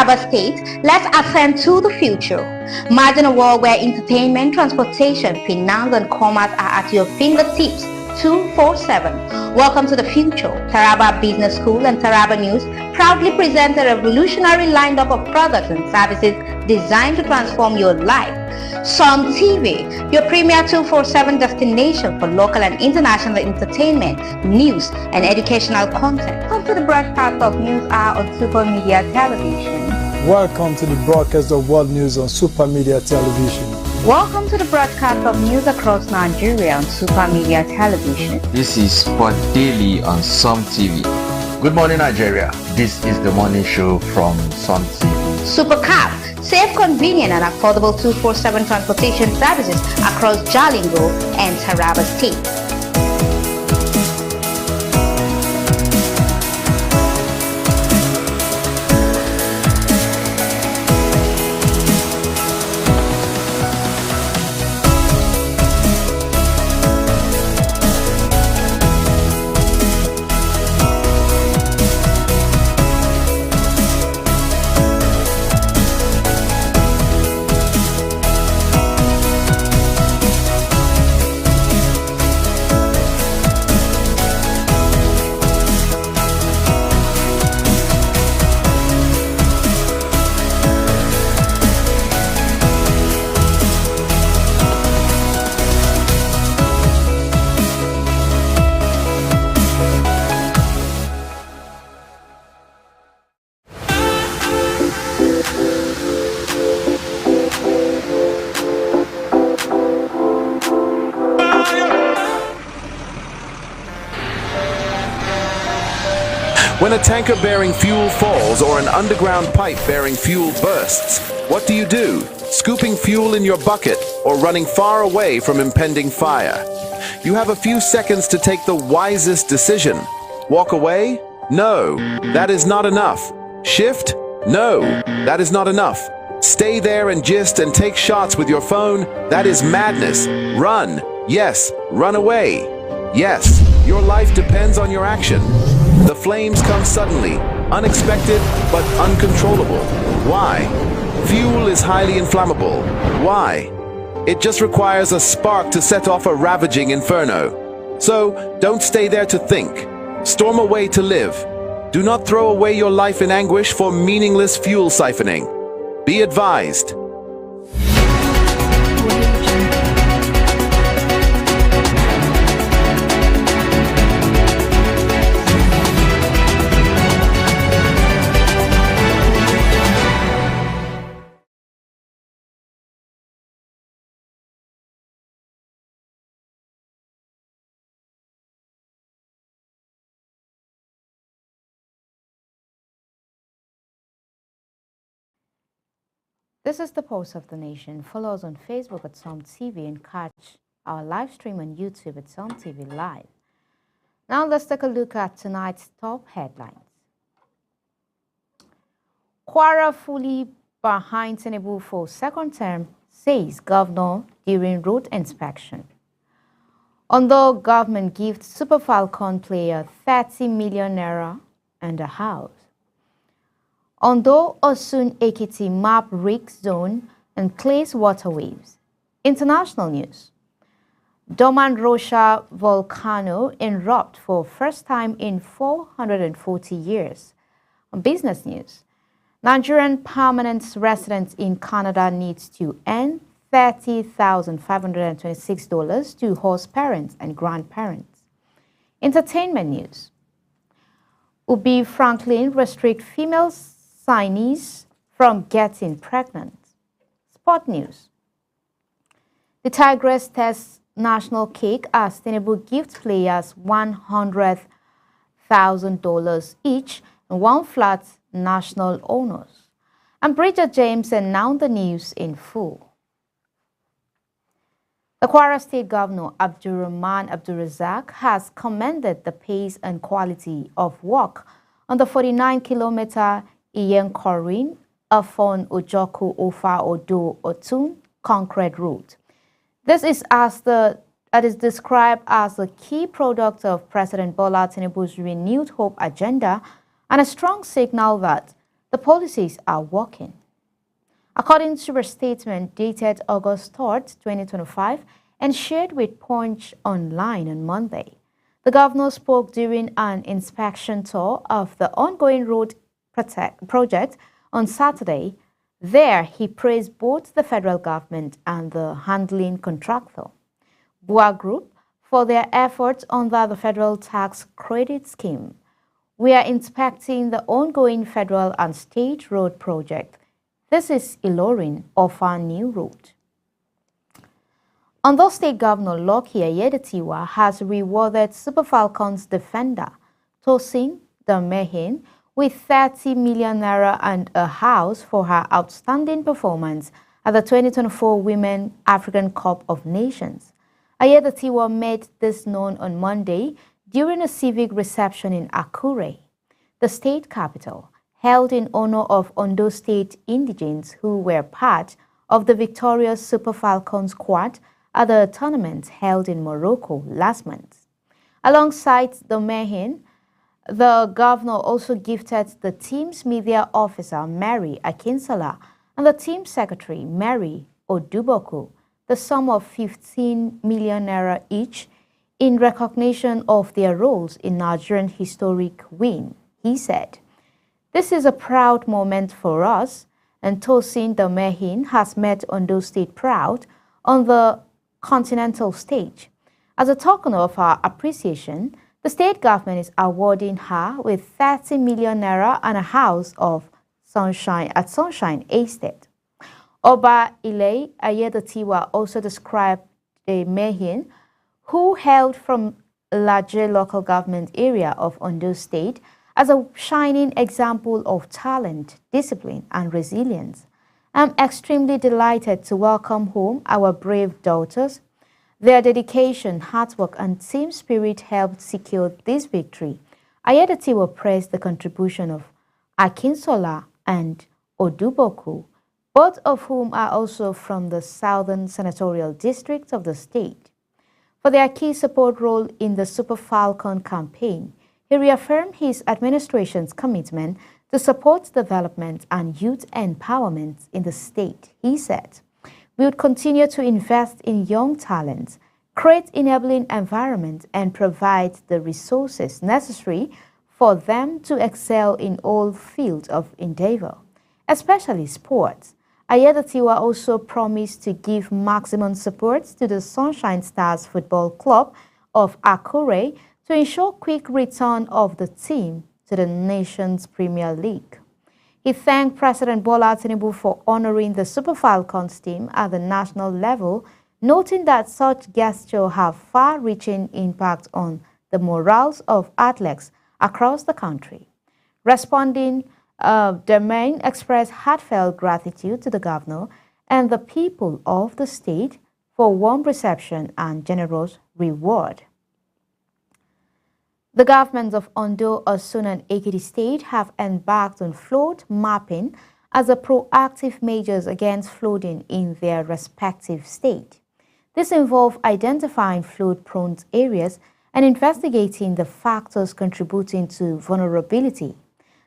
Taraba State, let's ascend to the future. Imagine a world where entertainment, transportation, finance and commerce are at your fingertips 247. Welcome to the future. Taraba Business School and Taraba News proudly present a revolutionary lineup of products and services designed to transform your life. Sun TV, your premier 247 destination for local and international entertainment, news, and educational content. Come to the broadcast of News Hour on Super Media Television. Welcome to the broadcast of World News on Super Media Television. Welcome to the broadcast of news across Nigeria on Super Media Television. This is Sport Daily on Sun TV. Good morning, Nigeria. This is the morning show from Sun TV. Supercab, safe, convenient and affordable 247 transportation services across Jalingo and Taraba State. When a tanker bearing fuel falls or an underground pipe bearing fuel bursts, what do? Scooping fuel in your bucket or running far away from impending fire? You have a few seconds to take the wisest decision. Walk away? No, that is not enough. Shift? No, that is not enough. Stay there and gist and take shots with your phone? That is madness. Run. Yes, run away. Yes, your life depends on your action. The flames come suddenly, unexpected but uncontrollable. Why? Fuel is highly inflammable. Why? It just requires a spark to set off a ravaging inferno. So, don't stay there to think. Storm away to live. Do not throw away your life in anguish for meaningless fuel siphoning. Be advised. This is the Pulse of the Nation. Follow us on Facebook at Sun TV and catch our live stream on YouTube at Sun TV Live. Now let's take a look at tonight's top headlines. Kwara fully behind Tinubu for second term, says governor during road inspection. Although government gives Super Falcon player 30 million naira and a house. Although Osun Ekiti map risk zone and clays waterways. International news. Dormant Rocha volcano erupt for first time in 440 years. Business news. Nigerian permanent residents in Canada needs to earn $30,526 to host parents and grandparents. Entertainment news. Ubi Franklin restrict female signees from getting pregnant. Sport news. The Tigress tests national cake as Tinubu gives players $100,000 each and one flat national honors. And Bridget James announced the news in full. The Kwara State Governor Abdurrahman Abdurrazak has commended the pace and quality of work on the 49-kilometer Iyenkorin, Afon Ojoku Ofa Odo Otun concrete road. This is described as a key product of President Bola Tinubu's renewed hope agenda and a strong signal that the policies are working. According to a statement dated August 3rd, 2025, and shared with Punch Online on Monday, the governor spoke during an inspection tour of the ongoing road project on Saturday. There, he praised both the federal government and the handling contractor, Bua Group, for their efforts under the federal tax credit scheme. We are inspecting the ongoing federal and state road project. This is Ilorin Offa New Road. Ondo State Governor Lucky Aiyedatiwa has rewarded Super Falcons defender Tosin Damehin with 30 million naira and a house for her outstanding performance at the 2024 Women African Cup of Nations. Aiyedatiwa made this known on Monday during a civic reception in Akure, the state capital, held in honor of Ondo State indigents who were part of the victorious Super Falcons squad at the tournament held in Morocco last month. Alongside the Mehin, the governor also gifted the team's media officer, Mary Akinsola, and the team secretary, Mary Oduboku, the sum of 15 million naira each in recognition of their roles in Nigerian historic win. He said, "This is a proud moment for us, and Tosin Damehin has made Ondo State proud on the continental stage. As a token of our appreciation, the state government is awarding her with 30 million naira and a house of Sunshine at Sunshine Estate." Oba Ile Aiyedatiwa also described the Mehin, who hailed from a larger local government area of Ondo State, as a shining example of talent, discipline, and resilience. "I'm extremely delighted to welcome home our brave daughters. Their dedication, hard work, and team spirit helped secure this victory." Aiyedatiwa praised the contribution of Akinsola and Oduboku, both of whom are also from the Southern Senatorial District of the state, for their key support role in the Super Falcon campaign. He reaffirmed his administration's commitment to support development and youth empowerment in the state. He said, "We would continue to invest in young talents, create enabling environments, and provide the resources necessary for them to excel in all fields of endeavor, especially sports." Aiyedatiwa also promised to give maximum support to the Sunshine Stars Football Club of Akure to ensure quick return of the team to the nation's Premier League. He thanked President Bola Tinubu for honoring the Super Falcons team at the national level, noting that such gestures have far-reaching impact on the morals of athletes across the country. Responding, Damehin expressed heartfelt gratitude to the governor and the people of the state for warm reception and generous reward. The governments of Ondo, Osun, and Ekiti State have embarked on flood mapping as a proactive measures against flooding in their respective state. This involves identifying flood-prone areas and investigating the factors contributing to vulnerability.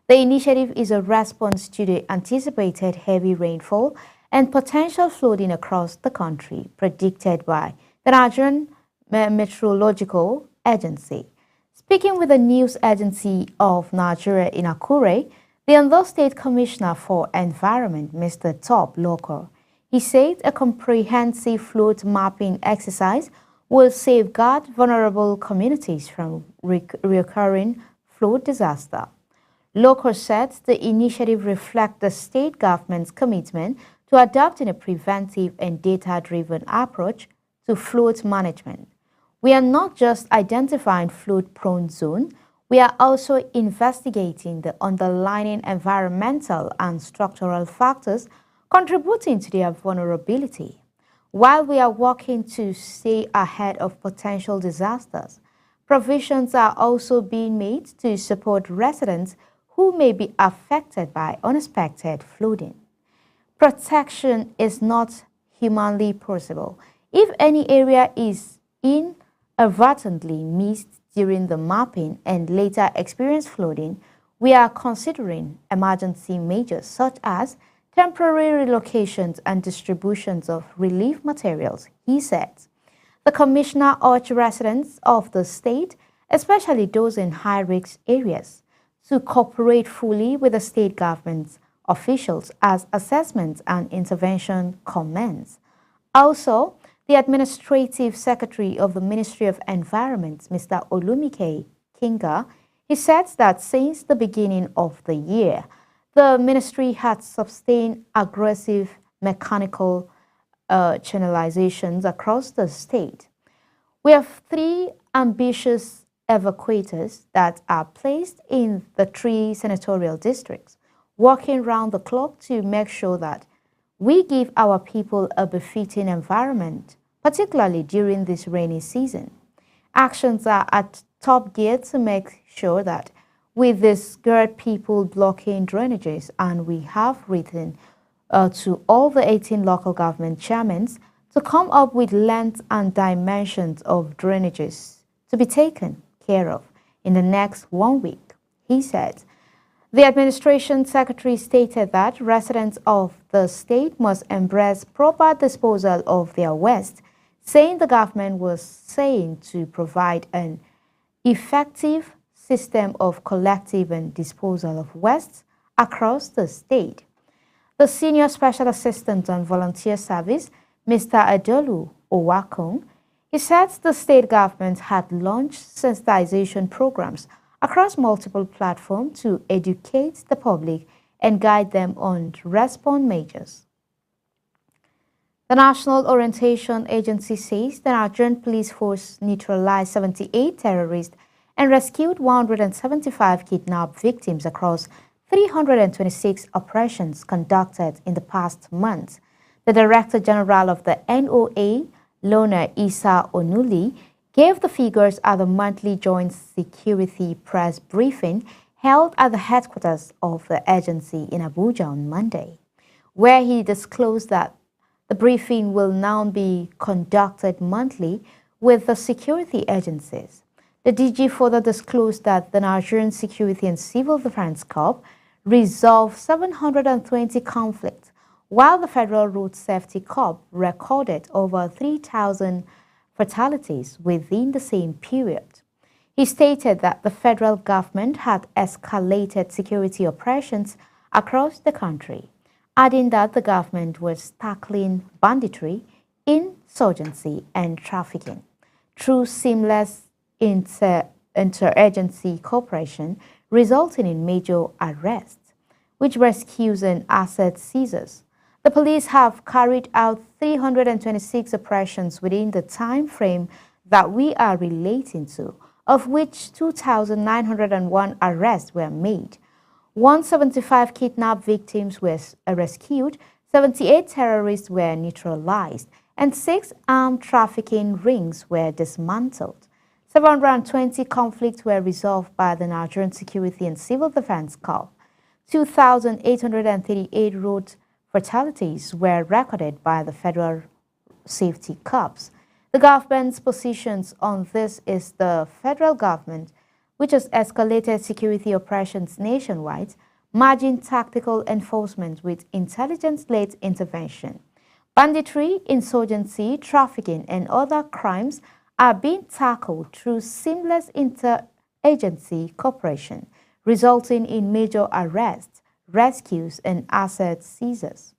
The initiative is a response to the anticipated heavy rainfall and potential flooding across the country predicted by the Nigerian Meteorological Agency. Speaking with the news agency of Nigeria in Akure, the Ondo State Commissioner for Environment, Mr. Top Loco, he said a comprehensive flood mapping exercise will safeguard vulnerable communities from recurring flood disaster. Loco said the initiative reflects the state government's commitment to adopting a preventive and data-driven approach to flood management. We are not just identifying flood-prone zones, we are also investigating the underlying environmental and structural factors contributing to their vulnerability. While we are working to stay ahead of potential disasters, provisions are also being made to support residents who may be affected by unexpected flooding. Protection is not humanly possible. If any area is inadvertently missed during the mapping and later experience flooding, We are considering emergency measures such as temporary relocations and distributions of relief materials, he said. The commissioner urged residents of the state, especially those in high-risk areas, to cooperate fully with the state government's officials as assessments and intervention commence. Also, the Administrative Secretary of the Ministry of Environment, Mr. Olumike Kinga, he said that since the beginning of the year, the ministry had sustained aggressive mechanical channelizations across the state. We have 3 ambitious evacuators that are placed in the 3 senatorial districts, working round the clock to make sure that we give our people a befitting environment, particularly during this rainy season. Actions are at top gear to make sure that with this GERD people blocking drainages, and we have written to all the 18 local government chairmen to come up with length and dimensions of drainages to be taken care of in the next 1 week, he said. The administration secretary stated that residents of the state must embrace proper disposal of their waste, saying the government was saying to provide an effective system of collective and disposal of waste across the state. The Senior Special Assistant on Volunteer Service, Mr. Adolu Owakun, he said the state government had launched sensitization programs across multiple platforms to educate the public and guide them on response measures. The National Orientation Agency says the Nigerian Police Force neutralized 78 terrorists and rescued 175 kidnapped victims across 326 operations conducted in the past month. The Director General of the NOA, Lona Isa Onuli, gave the figures at the monthly Joint Security Press Briefing held at the headquarters of the agency in Abuja on Monday, where he disclosed that the briefing will now be conducted monthly with the security agencies. The DG further disclosed that the Nigerian Security and Civil Defense Corps resolved 720 conflicts, while the Federal Road Safety Corps recorded over 3,000 fatalities within the same period. He stated that the federal government had escalated security operations across the country, adding that the government was tackling banditry, insurgency, and trafficking through seamless interagency cooperation, resulting in major arrests, which rescues and asset seizures. The police have carried out 326 operations within the time frame that we are relating to, of which 2,901 arrests were made. 175 kidnapped victims were rescued, 78 terrorists were neutralized, and 6 armed trafficking rings were dismantled. 720 conflicts were resolved by the Nigerian Security and Civil Defense Corps. 2,838 road fatalities were recorded by the Federal Safety Corps. The government's positions on this is the federal government, which has escalated security operations nationwide, merging tactical enforcement with intelligence-led intervention. Banditry, insurgency, trafficking, and other crimes are being tackled through seamless interagency cooperation, resulting in major arrests, rescues, and asset seizures.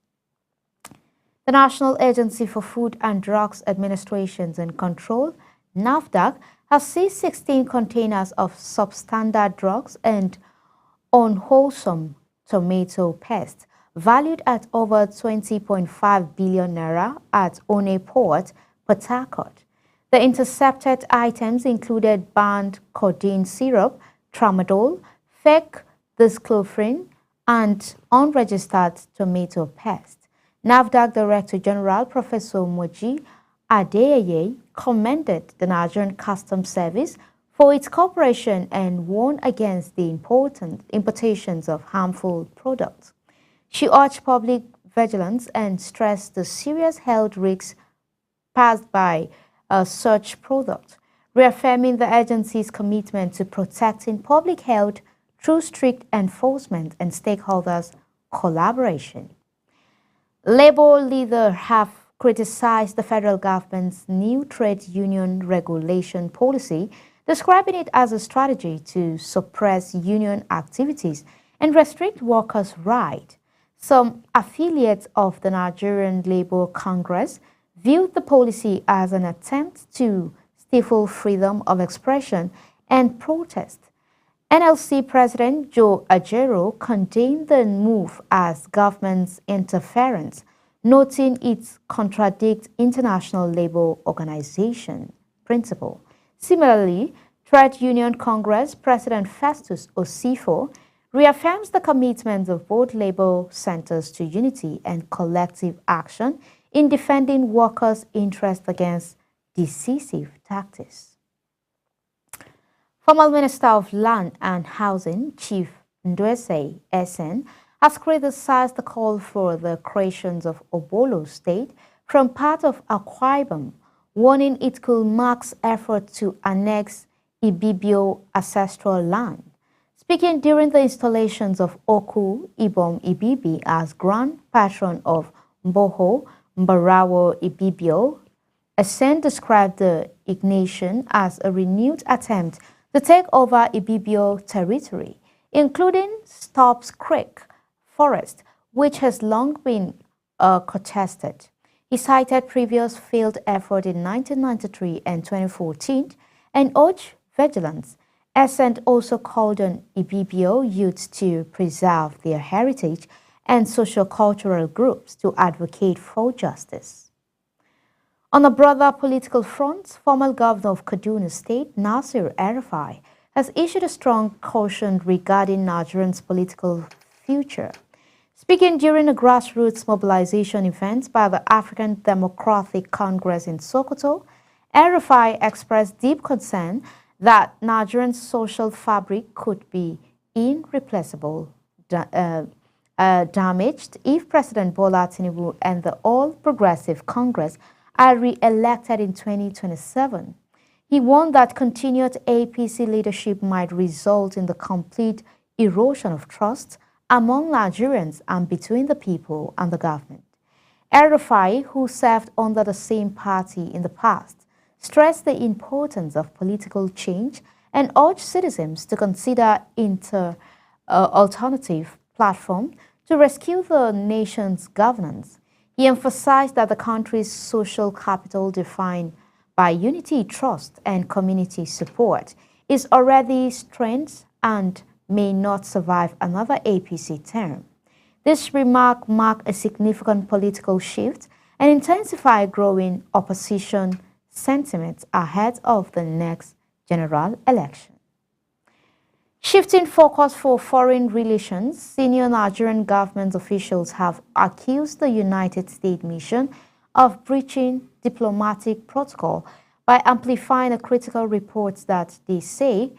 The National Agency for Food and Drugs Administration and Control, NAFDAC, has seized 16 containers of substandard drugs and unwholesome tomato paste, valued at over 20.5 billion naira at One Port, Port Harcourt. The intercepted items included banned codeine syrup, tramadol, fake disclofenac, and unregistered tomato paste. NAFDAC Director General Professor Moji Adeyeye commended the Nigerian Customs Service for its cooperation and warned against the importations of harmful products. She urged public vigilance and stressed the serious health risks posed by such products, reaffirming the agency's commitment to protecting public health through strict enforcement and stakeholders' collaboration. Labour leaders have criticized the federal government's new trade union regulation policy, describing it as a strategy to suppress union activities and restrict workers' rights. Some affiliates of the Nigerian Labour Congress viewed the policy as an attempt to stifle freedom of expression and protest. NLC President Joe Ajaero condemned the move as government's interference, noting it contradicts International Labour Organization principle. Similarly, Trade Union Congress President Festus Osifo reaffirms the commitment of both labor centers to unity and collective action in defending workers' interests against decisive tactics. Former Minister of Land and Housing, Chief Ndwese Esen, has criticized the call for the creation of Obolo State from part of Akwa Ibom, warning it could mark effort to annex Ibibio ancestral land. Speaking during the installations of Oku Ibom Ibibi as Grand Patron of Mboho Mbarawo Ibibio, Esen described the ignition as a renewed attempt to take over Ibibio territory, including Stubbs Creek Forest, which has long been contested. He cited previous failed effort in 1993 and 2014 and urged vigilance. Esen also called on Ibibio youths to preserve their heritage and socio-cultural groups to advocate for justice. On a broader political front, former governor of Kaduna State, Nasir El-Rufai, has issued a strong caution regarding Nigerians' political future. Speaking during a grassroots mobilization event by the African Democratic Congress in Sokoto, El-Rufai expressed deep concern that Nigeria's social fabric could be irreplaceably damaged if President Bola Tinubu and the All Progressive Congress are re-elected in 2027. He warned that continued APC leadership might result in the complete erosion of trust among Nigerians and between the people and the government. El-Rufai, who served under the same party in the past, stressed the importance of political change and urged citizens to consider alternative platform to rescue the nation's governance. He emphasized that the country's social capital, defined by unity, trust, and community support, is already strained and may not survive another APC term. This remark marked a significant political shift and intensified growing opposition sentiment ahead of the next general election. Shifting focus for foreign relations, senior Nigerian government officials have accused the United States mission of breaching diplomatic protocol by amplifying a critical report that they say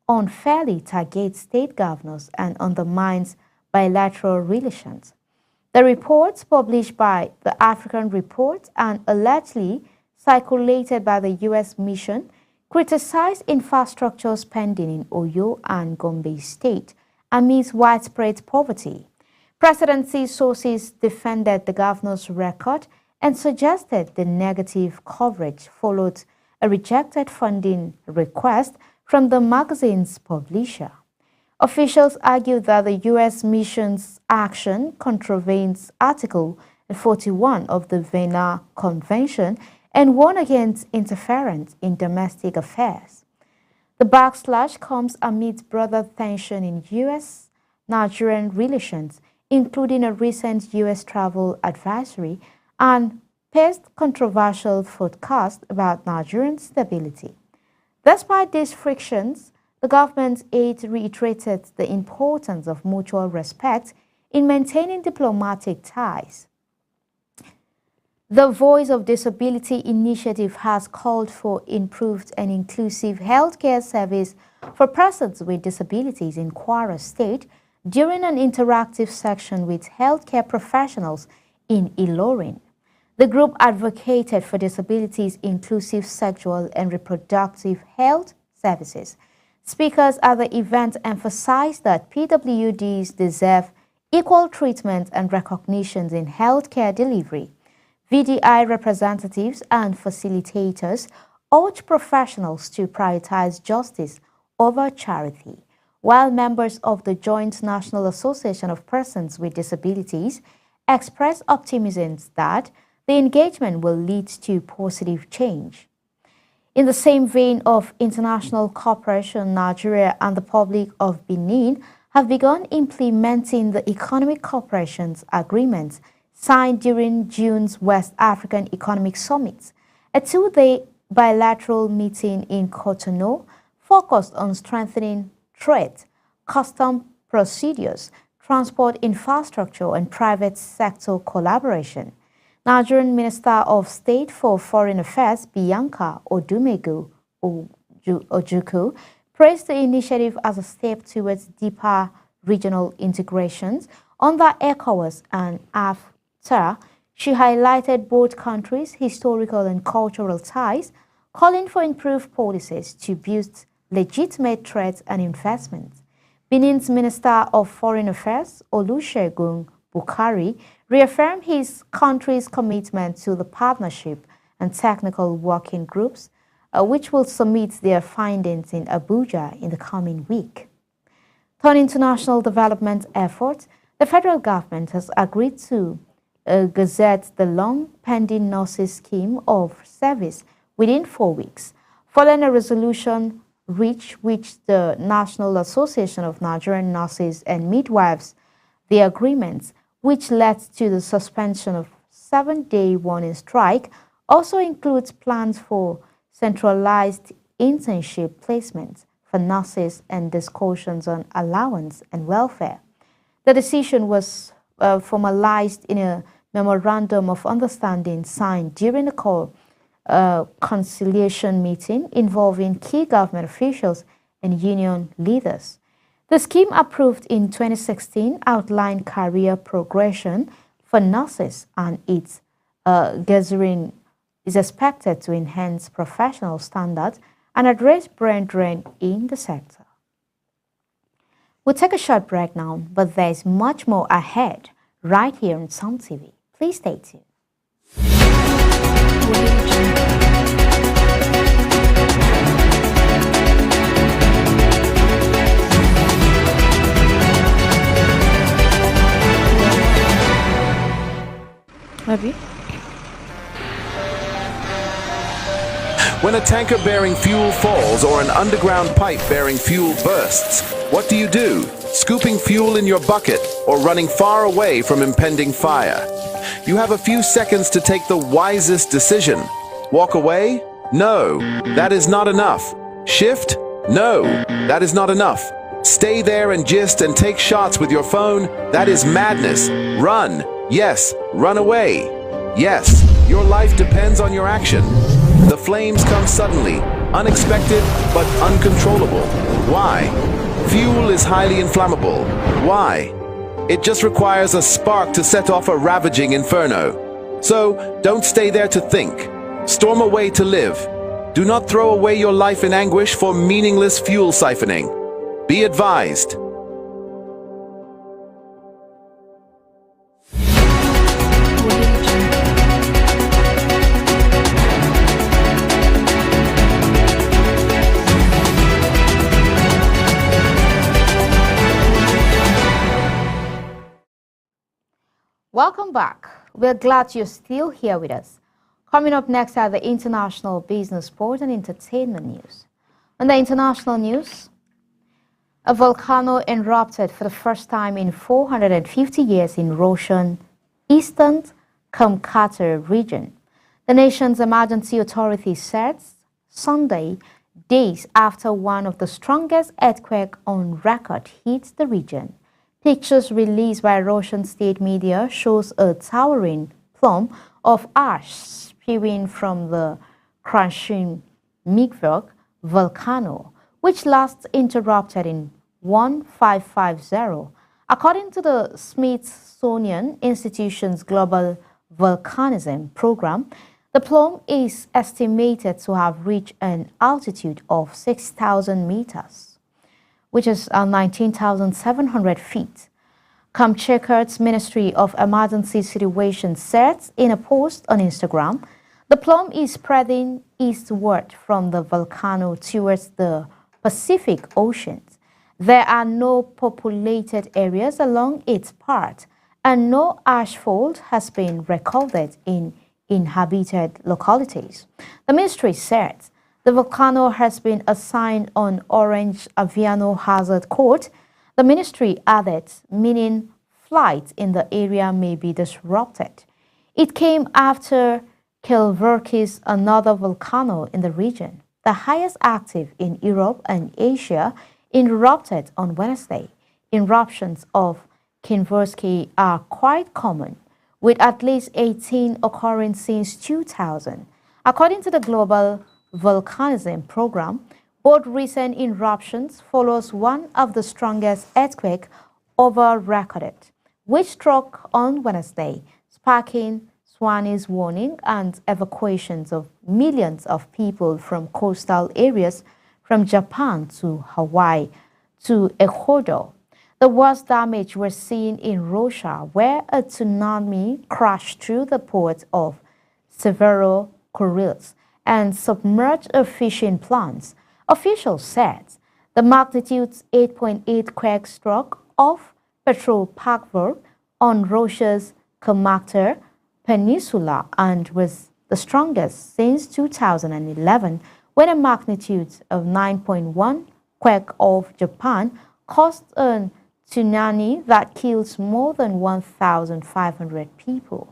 unfairly targets state governors and undermines bilateral relations. The report, published by the African Report and allegedly circulated by the U.S. mission, criticized infrastructure spending in Oyo and Gombe State amidst widespread poverty. Presidency sources defended the governor's record and suggested the negative coverage followed a rejected funding request from the magazine's publisher. Officials argued that the U.S. mission's action contravenes Article 41 of the Vienna Convention and warned against interference in domestic affairs. The backslash comes amid broader tension in U.S.-Nigerian relations, including a recent U.S. travel advisory and past controversial forecast about Nigerian stability. Despite these frictions, the government's aide reiterated the importance of mutual respect in maintaining diplomatic ties. The Voice of Disability Initiative has called for improved and inclusive healthcare service for persons with disabilities in Kwara State during an interactive session with healthcare professionals in Ilorin. The group advocated for disabilities inclusive sexual and reproductive health services, Speakers at the event emphasized that PWDs deserve equal treatment and recognition in healthcare delivery. VDI representatives and facilitators urge professionals to prioritize justice over charity, while members of the Joint National Association of Persons with Disabilities express optimism that the engagement will lead to positive change. In the same vein of international cooperation, Nigeria and the Republic of Benin have begun implementing the Economic Cooperation Agreement signed during June's West African Economic Summit. A two-day bilateral meeting in Cotonou focused on strengthening trade, custom procedures, transport infrastructure, and private sector collaboration. Nigerian Minister of State for Foreign Affairs, Bianca Odumegu Ojukwu, praised the initiative as a step towards deeper regional integrations under ECOWAS, and after she highlighted both countries' historical and cultural ties, calling for improved policies to boost legitimate trade and investment. Benin's Minister of Foreign Affairs, Olusegun Bukari, reaffirmed his country's commitment to the partnership and technical working groups, which will submit their findings in Abuja in the coming week. Turning to national development efforts, the federal government has agreed to gazette the long-pending nurses scheme of service within 4 weeks, following a resolution reached with the National Association of Nigerian Nurses and Midwives. The agreement, which led to the suspension of 7-day warning strike, also includes plans for centralized internship placements for nurses and discussions on allowance and welfare. The decision was formalized in a memorandum of understanding signed during the conciliation meeting involving key government officials and union leaders. The scheme, approved in 2016, outlined career progression for nurses, and its gathering is expected to enhance professional standards and address brain drain in the sector. We'll take a short break now, but there's much more ahead right here on Sun TV. Please stay tuned. Maybe. When a tanker bearing fuel falls or an underground pipe bearing fuel bursts, what do? Scooping fuel in your bucket or running far away from impending fire? You have a few seconds to take the wisest decision. Walk away? No, that is not enough. Shift? No, that is not enough. Stay there and gist and take shots with your phone? That is madness. Run. Yes, run away. Yes, your life depends on your action. The flames come suddenly, unexpected but uncontrollable. Why? Fuel is highly inflammable. Why? It just requires a spark to set off a ravaging inferno. So, don't stay there to think. Storm away to live. Do not throw away your life in anguish for meaningless fuel siphoning. Be advised. Welcome back. We're glad you're still here with us. Coming up next are the international business, sport, and entertainment news. On the international news, a volcano erupted for the first time in 450 years in Russian eastern Kamchatka region. The nation's emergency authority said Sunday, days after one of the strongest earthquakes on record hit the region. Pictures released by Russian state media shows a towering plume of ash spewing from the Krasnymigverk volcano, which last erupted in 1550. According to the Smithsonian Institution's Global Volcanism Program, the plume is estimated to have reached an altitude of 6,000 meters. which is 19,700 feet. Kamchatk's Ministry of Emergency Situations said in a post on Instagram, the plume is spreading eastward from the volcano towards the Pacific Ocean. There are no populated areas along its path, and no ashfall has been recorded in inhabited localities. The ministry said the volcano has been assigned an orange Aviano hazard code. The ministry added, meaning flights in the area may be disrupted. It came after Kilverkis, another volcano in the region, the highest active in Europe and Asia, erupted on Wednesday. Eruptions of Kilverkis are quite common, with at least 18 occurring since 2000. According to the Global Volcanism Program, both recent eruptions follows one of the strongest earthquakes ever recorded, which struck on Wednesday, sparking tsunamis warning and evacuations of millions of people from coastal areas from Japan to Hawaii to Ecuador. The worst damage was seen in Russia, where a tsunami crashed through the port of Severodvinsk and submerged a fishing plant. Officials said the magnitude 8.8 quake struck off Petropavlovsk on Russia's Kamchatka Peninsula and was the strongest since 2011, when a magnitude of 9.1 quake off Japan caused a tsunami that killed more than 1,500 people.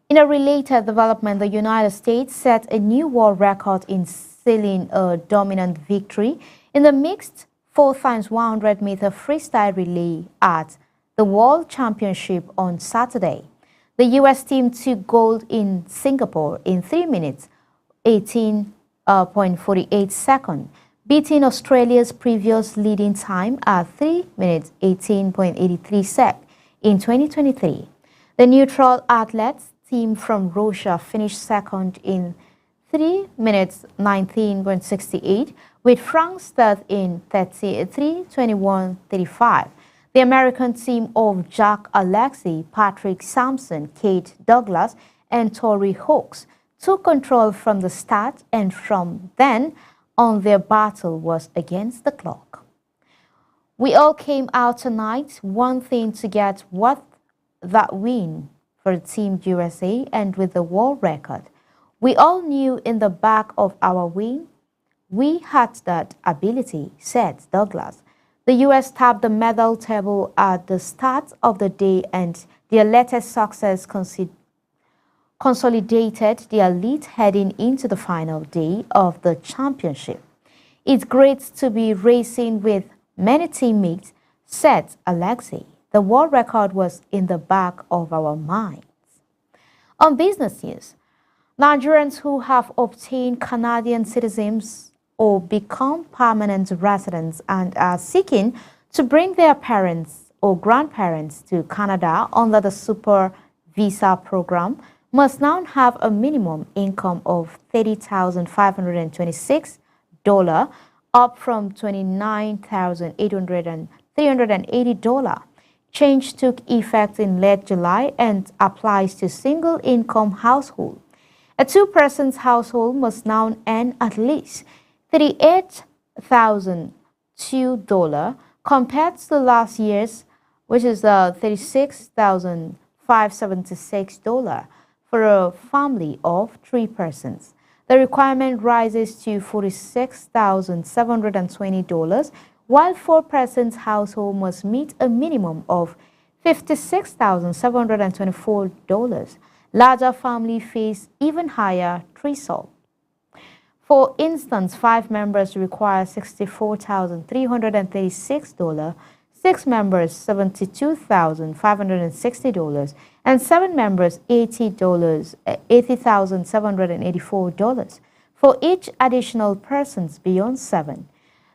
In a related development, the United States set a new world record in sealing a dominant victory in the mixed 4x100 meter freestyle relay at the World Championship on Saturday. The U.S. team took gold in Singapore in 3 minutes 18.48 seconds, beating Australia's previous leading time at 3 minutes 18.83 seconds in 2023. The neutral athletes team from Russia finished second in 3 minutes 19.68, with France third in 3:21.35. The American team of Jack Alexey, Patrick Sampson, Kate Douglas, and Tori Hawks took control from the start, and from then on their battle was against the clock. We all came out tonight wanting to get that win for Team USA and with the world record. We all knew in the back of our win we had that ability, said Douglas. The U.S. tapped the medal table at the start of the day, and their latest success consolidated their lead heading into the final day of the championship. It's great to be racing with many teammates, said Alexei. The world record was in the back of our minds. On business news, Nigerians who have obtained Canadian citizens or become permanent residents and are seeking to bring their parents or grandparents to Canada under the Super Visa program must now have a minimum income of $30,526, up from $29,380. Change took effect in late July and applies to single-income households. A two-person household must now earn at least $38,002 compared to last year's, which is $36,576 for a family of 3 persons. The requirement rises to $46,720, while 4 persons household must meet a minimum of $56,724. Larger family face even higher threshold. For instance, 5 members require $64,336, 6 members $72,560, and 7 members $80,784 for each additional persons beyond 7.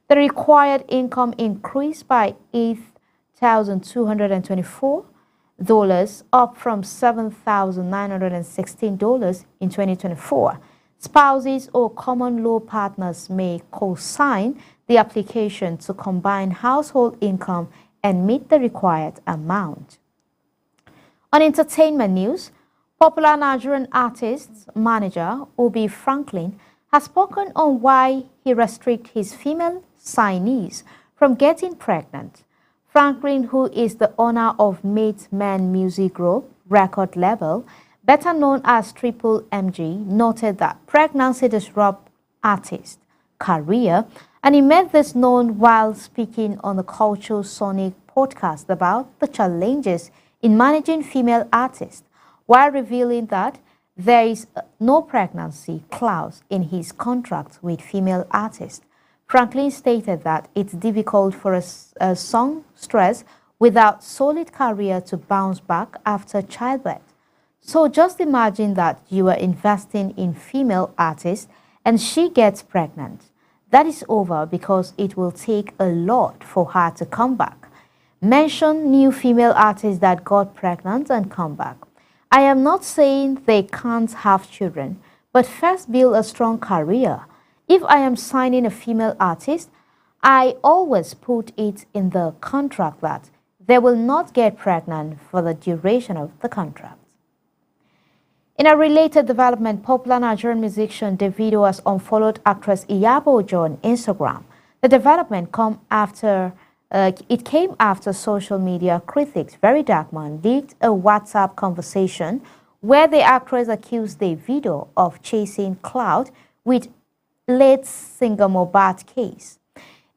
The required income increased by $8,224, up from $7,916 in 2024. spouses or common law partners may co-sign the application to combine household income and meet the required amount. On entertainment news, popular Nigerian artist manager Obi Franklin has spoken on why he restricts his female signees from getting pregnant. Franklin, who is the owner of Mate Men Music Group record label, better known as Triple MG, noted that pregnancy disrupts artists' career, and he made this known while speaking on the Culture Sonic podcast about the challenges in managing female artists, while revealing that there is no pregnancy clause in his contract with female artists. Franklin stated that it's difficult for a songstress without solid career to bounce back after childbirth. So just imagine that you are investing in female artists and she gets pregnant. That is over because it will take a lot for her to come back. Mention new female artists that got pregnant and come back. I am not saying they can't have children, but first build a strong career. If I am signing a female artist, I always put it in the contract that they will not get pregnant for the duration of the contract. In a related development, popular Nigerian musician Davido has unfollowed actress Iyabo Ojo on Instagram. The development came after social media critics Very Dark Man leaked a WhatsApp conversation where the actress accused Davido of chasing clout with late singer Mohbad case.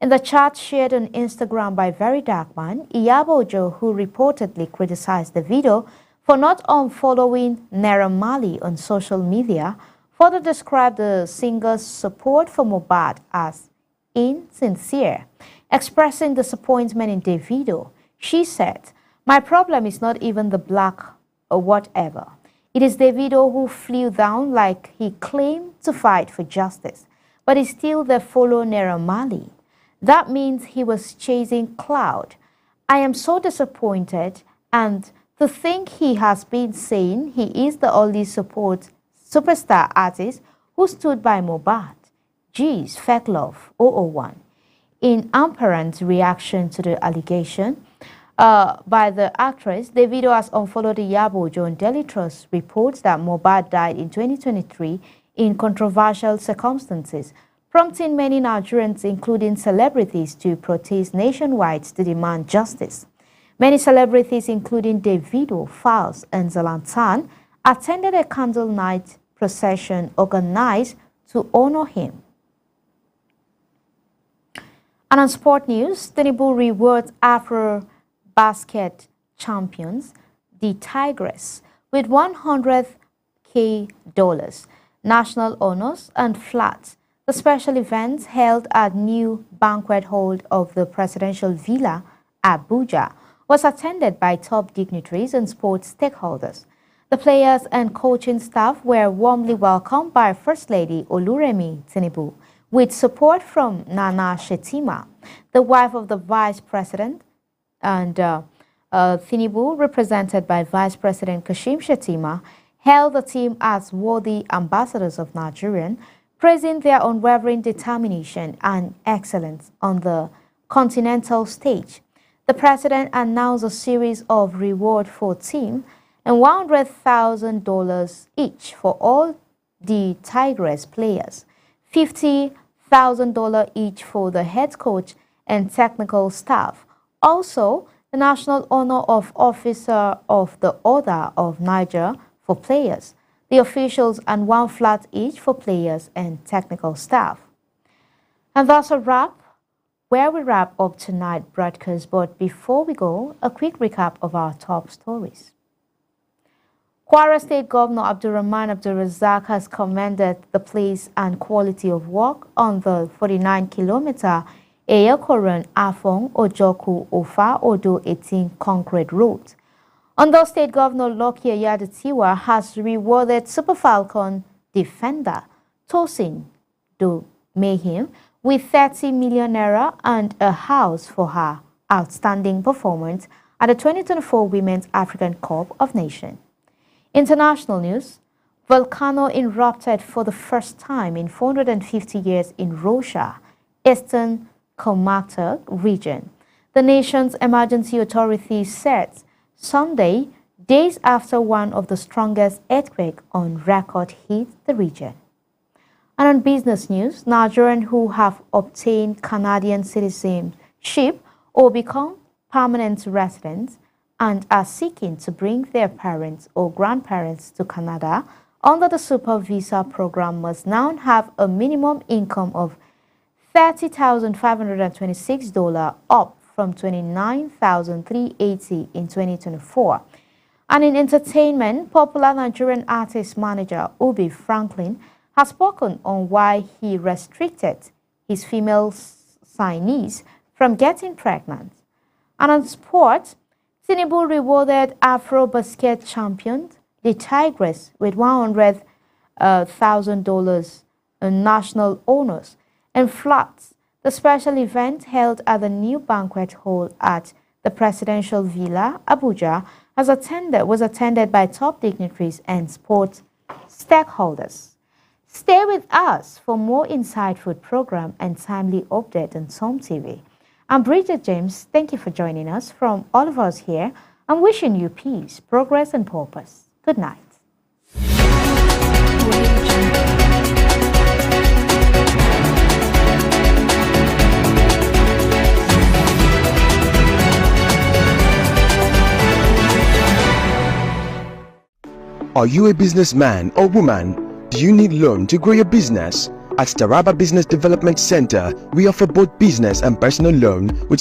In the chat shared on Instagram by Very Dark Man, Iyabo Ojo, who reportedly criticized Davido for not unfollowing Naira Marley on social media, further described the singer's support for Mohbad as insincere. Expressing disappointment in Davido, she said, "My problem is not even the black or whatever. It is Davido who flew down like he claimed to fight for justice, but he still there follow Naira Marley. That means he was chasing clout. I am so disappointed, and to think he has been saying he is the only superstar artist who stood by Mohbad. Geez, fake love, 001. In apparent reaction to the allegation by the actress, Davido has unfollowed Iyabo Ojo on Daily Trust reports that Mohbad died in 2023 in controversial circumstances, prompting many Nigerians, including celebrities, to protest nationwide to demand justice. Many celebrities, including Davido, Falz, and Zlatan, attended a candle night procession organized to honor him. And on sport news, Tinubu rewards Afro basket champions, the Tigress, with $100,000, national honors, and flats. The special event held at new banquet hall of the Presidential Villa, Abuja, was attended by top dignitaries and sports stakeholders. The players and coaching staff were warmly welcomed by First Lady Oluremi Tinubu, with support from Nana Shettima, the wife of the Vice President, and Tinubu, represented by Vice President Kashim Shettima, hailed the team as worthy ambassadors of Nigeria, praising their unwavering determination and excellence on the continental stage. The president announced a series of rewards for team and $100,000 each for all the Tigress players, $50,000 each for the head coach and technical staff. Also, the National Honor of Officer of the Order of Niger for players, the officials, and one flat each for players and technical staff. And that's a wrap, where we wrap up tonight's broadcast. But before we go, a quick recap of our top stories. Kwara State Governor Abdulrahman Abdulrazak has commended the pace and quality of work on the 49-kilometer Eyakoran Afong Ojoku Ofa Odo 18 concrete road. Ondo State Governor Lucky Ayadatiwa has rewarded Super Falcon defender Tosin Do Mayhem with 30 million naira and a house for her outstanding performance at the 2024 Women's African Cup of Nations. International news. volcano erupted for the first time in 450 years in Russia, eastern Komartok region. The nation's emergency authorities said Sunday, days after one of the strongest earthquakes on record hit the region. And on business news, Nigerians who have obtained Canadian citizenship or become permanent residents and are seeking to bring their parents or grandparents to Canada under the Super Visa program must now have a minimum income of $30,526 up from $29,380 in 2024. And in entertainment, popular Nigerian artist manager Ubi Franklin has spoken on why he restricted his female signees from getting pregnant. And on sports, Tinubu rewarded Afro basket champion, the Tigress, with $100,000 in national honors. And Flats, the special event held at the new banquet hall at the Presidential Villa, Abuja, was attended by top dignitaries and sports stakeholders. Stay with us for more insightful program and timely update on Som TV. I'm Bridget James. Thank you for joining us. From all of us here, I'm wishing you peace, progress, and purpose. Good night. Are you a businessman or woman? Do you need loan to grow your business? At Taraba Business Development Center, we offer both business and personal loan with